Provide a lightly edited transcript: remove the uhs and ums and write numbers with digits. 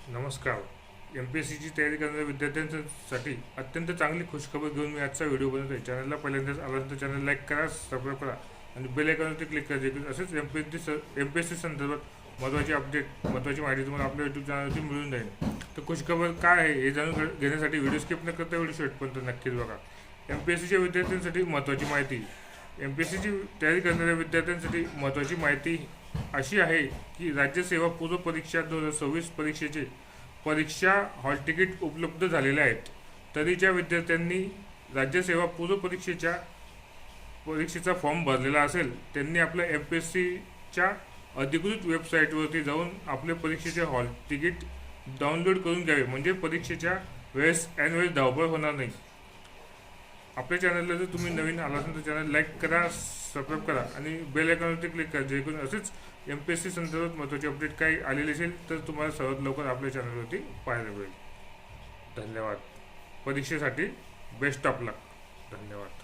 नमस्कार. MPSCची तयारी करणाऱ्या विद्यार्थ्यांसाठी अत्यंत चांगली खुशखबर घेऊन मी आजचा व्हिडिओ बनवतो आहे. चॅनलला पहिल्यांदाच आला तर चॅनल लाईक करा, सबस्क्राईब करा आणि बेल आयकॉनवरती क्लिक करा, जेणेकरून असेच MPSC संदर्भात महत्त्वाची अपडेट, महत्त्वाची माहिती तुम्हाला आपल्या यूट्यूब चॅनलवरती मिळून जाईल. तर खुशखबर काय आहे हे जाणून घेण्यासाठी व्हिडिओ स्किप न करता व्हिडिओ शेवटपर्यंत नक्कीच बघा. MPSCच्या विद्यार्थ्यांसाठी महत्त्वाची माहिती. MPSCची तयारी करणाऱ्या विद्यार्थ्यांसाठी महत्त्वाची माहिती अशी आहे की राज्य सेवा पूर्व परीक्षा 2026 परीक्षेचे परीक्षा हॉल तिकीट उपलब्ध झालेले आहेत. तरीच्या विद्यार्थ्यांनी राज्य सेवा पूर्व परीक्षेचा फॉर्म भरलेला असेल त्यांनी आपल्या MPSCच्या अधिकृत वेबसाईटवरती जाऊन आपल्या परीक्षेचे हॉल तिकीट डाउनलोड करून घ्यावे, म्हणजे परीक्षेच्या वेळेस ऐनवेळेस धावपळ होणार नाही. आपल्या चॅनलला जर तुम्ही नवीन आला असेल तर चॅनल लाईक करा, सबस्क्राईब करा आणि बेल आयकॉनवरती क्लिक करा, जेणेकरून असेच MPSC संदर्भात महत्त्वाची अपडेट काही आलेली असेल तर तुम्हाला सर्वात लवकर आपल्या चॅनलवरती पाहायला मिळेल. धन्यवाद. परीक्षेसाठी बेस्ट ऑफ लक. धन्यवाद.